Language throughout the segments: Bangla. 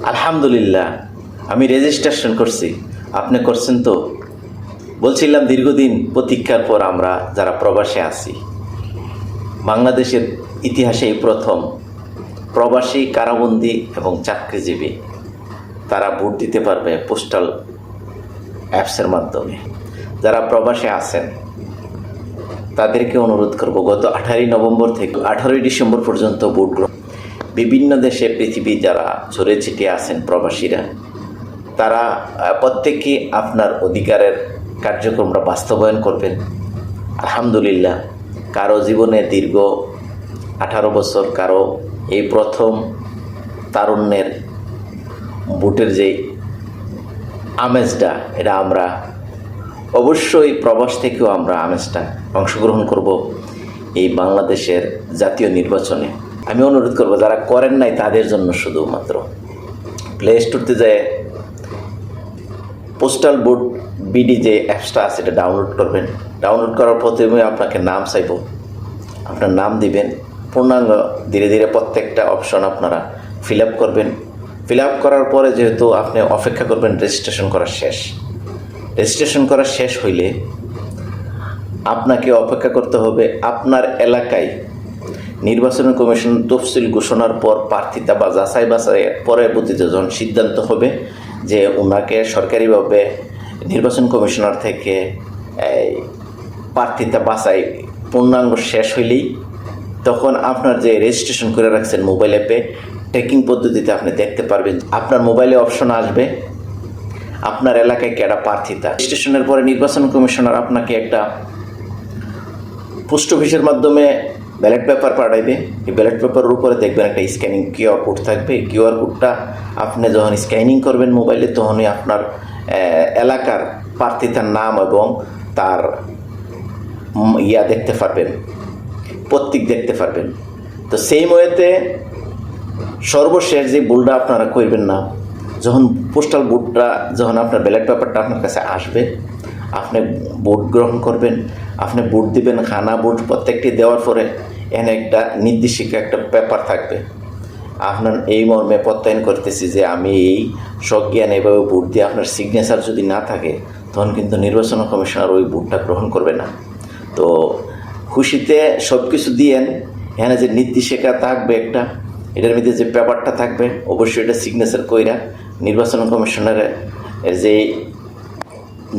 আলহামদুলিল্লাহ, আমি রেজিস্ট্রেশন করছি। আপনি করছেন তো? বলছিলাম দীর্ঘদিন প্রতীক্ষার পর আমরা যারা প্রবাসে আছি, বাংলাদেশের ইতিহাসে এই প্রথম প্রবাসী কারাবন্দী এবং চাকরিজীবী তারা ভোট দিতে পারবে পোস্টাল অ্যাপসের মাধ্যমে। যারা প্রবাসে আছেন তাদেরকে অনুরোধ করব, গত 18 নভেম্বর থেকে 18 ডিসেম্বর পর্যন্ত ভোট গ্রহণ। বিভিন্ন দেশে পৃথিবী যারা ছড়িয়ে ছিটিয়ে আছেন প্রবাসীরা, তারা প্রত্যেকেই আপনার অধিকারের কার্যক্রমটা বাস্তবায়ন করবেন। আলহামদুলিল্লাহ, কারো জীবনে দীর্ঘ 18 বছর, কারো এই প্রথম তারুণ্যের ভোটের যে আমেজটা, এটা আমরা অবশ্যই প্রবাস থেকেও আমরা আমেজটা অংশগ্রহণ করব এই বাংলাদেশের জাতীয় নির্বাচনে। আমি অনুরোধ করব, যারা করেন নাই তাদের জন্য শুধুমাত্র প্লে স্টোরতে যায় পোস্টাল ভোট বিডি যে অ্যাপসটা আছে এটা ডাউনলোড করবেন। ডাউনলোড করার প্রথমে আপনাকে নাম চাইব, আপনার নাম দিবেন, পূর্ণাঙ্গ ধীরে ধীরে প্রত্যেকটা অপশন আপনারা ফিল আপ করবেন। ফিল আপ করার পরে যেহেতু আপনি অপেক্ষা করবেন রেজিস্ট্রেশন করা শেষ। রেজিস্ট্রেশন করা শেষ হইলে আপনাকে অপেক্ষা করতে হবে আপনার এলাকায় নির্বাচন কমিশন তফসিল ঘোষণার পর প্রার্থিতা বা যাচাই বাছাই পরবর্তীতে যখন সিদ্ধান্ত হবে যে ওনাকে সরকারিভাবে নির্বাচন কমিশনার থেকে প্রার্থিতা বাছাই পূর্ণাঙ্গ শেষ হইলেই তখন আপনার যে রেজিস্ট্রেশন করে রাখছেন মোবাইল অ্যাপে ট্র্যাকিং পদ্ধতিতে আপনি দেখতে পারবেন। আপনার মোবাইলে অপশন আসবে আপনার এলাকায় কেডা প্রার্থিতা। রেজিস্ট্রেশনের পরে নির্বাচন কমিশনার আপনাকে একটা পোস্ট অফিসের মাধ্যমে ব্যালট পেপার পাঠাইবে। এই ব্যালট পেপারের উপরে দেখবেন একটা স্ক্যানিং কিউআর কোড থাকবে। এই কিউআর কোডটা আপনি যখন স্ক্যানিং করবেন মোবাইলে, তখনই আপনার এলাকার প্রার্থিতার নাম এবং তার দেখতে পারবেন, প্রতীক দেখতে পারবেন। তো সেই ওয়েতে সর্বশেষ যে ভুলটা আপনারা করবেন না, যখন পোস্টাল ভোটটা, যখন আপনার ব্যালট পেপারটা আপনার কাছে আসবে, আপনি ভোট গ্রহণ করবেন, আপনি ভোট দিবেন। খানা ভোট প্রত্যেকটি দেওয়ার পরে এখানে একটা নির্দেশিকা একটা পেপার থাকবে। আপনার এই মর্মে প্রত্যয়ন করতেছি যে আমি এই সজ্ঞান এভাবে ভোট দিয়ে, আপনার সিগনেচার যদি না থাকে তখন কিন্তু নির্বাচন কমিশনার ওই ভোটটা গ্রহণ করবে না। তো খুশিতে সব কিছু দিয়েন। এখানে যে নির্দেশিকা থাকবে একটা, এটার মধ্যে যে পেপারটা থাকবে অবশ্যই এটা সিগনেচার কইরা নির্বাচন কমিশনারের যে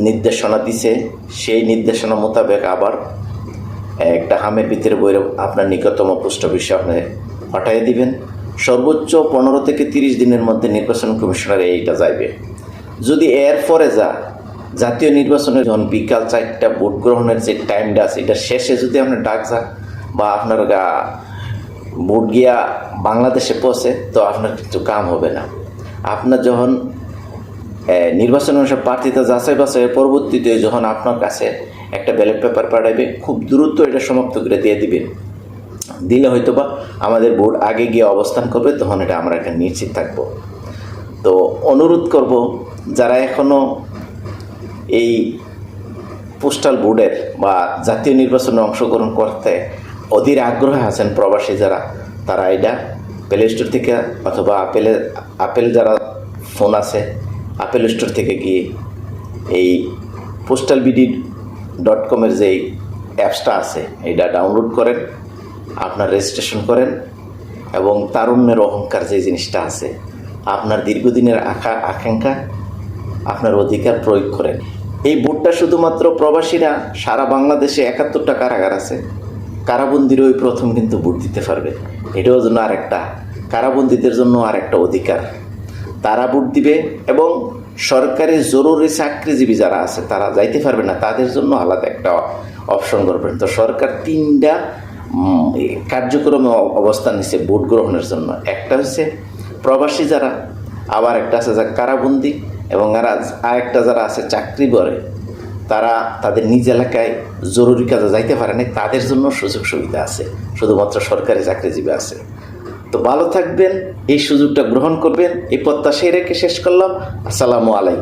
নির্দেশনা দিছে সেই নির্দেশনা মোতাবেক আবার একটা হামের ভিতরে বইরে আপনার নিকটতম পোস্ট অফিসে আপনি পাঠিয়ে দিবেন। সর্বোচ্চ 15 থেকে 30 দিনের মধ্যে নির্বাচন কমিশনার এইটা যাইবে। যদি এর পরে জাতীয় নির্বাচনের যখন বিকাল 4টা ভোট গ্রহণের যে টাইমটা আছে, এটা শেষে যদি আপনার ডাক যাক বা আপনার ভোট গিয়া বাংলাদেশে পৌঁছে, তো আপনার কিছু কাম হবে না। আপনার যখন নির্বাচন প্রার্থিতা যাচাই বাছাই পরবর্তীতে যখন আপনার কাছে একটা ব্যালট পেপার পাঠাবে, খুব দ্রুত এটা সমাপ্ত করে দিয়ে দিবেন। দিলে হয়তো বা আমাদের ভোট আগে গিয়ে অবস্থান করবে, তখন এটা আমরা এখানে নিশ্চিত থাকব। তো অনুরোধ করব, যারা এখনও এই পোস্টাল ভোটের বা জাতীয় নির্বাচনে অংশগ্রহণ করতে অধীর আগ্রহে আছেন প্রবাসী যারা, তারা এটা প্লে স্টোর থেকে অথবা আপেল যারা ফোন আছে আপেল স্টোর থেকে গিয়ে এই postalbd.com যে অ্যাপসটা আছে এটা ডাউনলোড করেন, আপনার রেজিস্ট্রেশন করেন এবং তারুণ্যের অহংকার যে জিনিসটা আছে, আপনার দীর্ঘদিনের আকাঙ্ক্ষা, আপনার অধিকার প্রয়োগ করেন। এই ভোটটা শুধুমাত্র প্রবাসীরা, সারা বাংলাদেশে 71টা কারাগার আছে, কারাবন্দির ওই প্রথম কিন্তু ভোট দিতে পারবে। এটাও জন্য আরেকটা, কারাবন্দীদের জন্য আরেকটা অধিকার, তারা ভোট দিবে। এবং সরকারি জরুরি চাকরিজীবী যারা আছে তারা যাইতে পারবে না, তাদের জন্য আলাদা একটা অপশন করবেন। তো সরকার 3টা কার্যক্রমে অবস্থান নিচ্ছে ভোট গ্রহণের জন্য। একটা হচ্ছে প্রবাসী যারা, আবার একটা আছে যা কারাবন্দী, এবং আরেকটা যারা আছে চাকরি করে, তারা তাদের নিজ এলাকায় জরুরি কাজে যাইতে পারে না, তাদের জন্য সুযোগ সুবিধা আছে, শুধুমাত্র সরকারি চাকরিজীবী আছে। তো ভালো থাকবেন, এই সুযোগটা গ্রহণ করবেন, এই প্রত্যাশাই রেখে শেষ করলাম। আসসালামু আলাইকুম।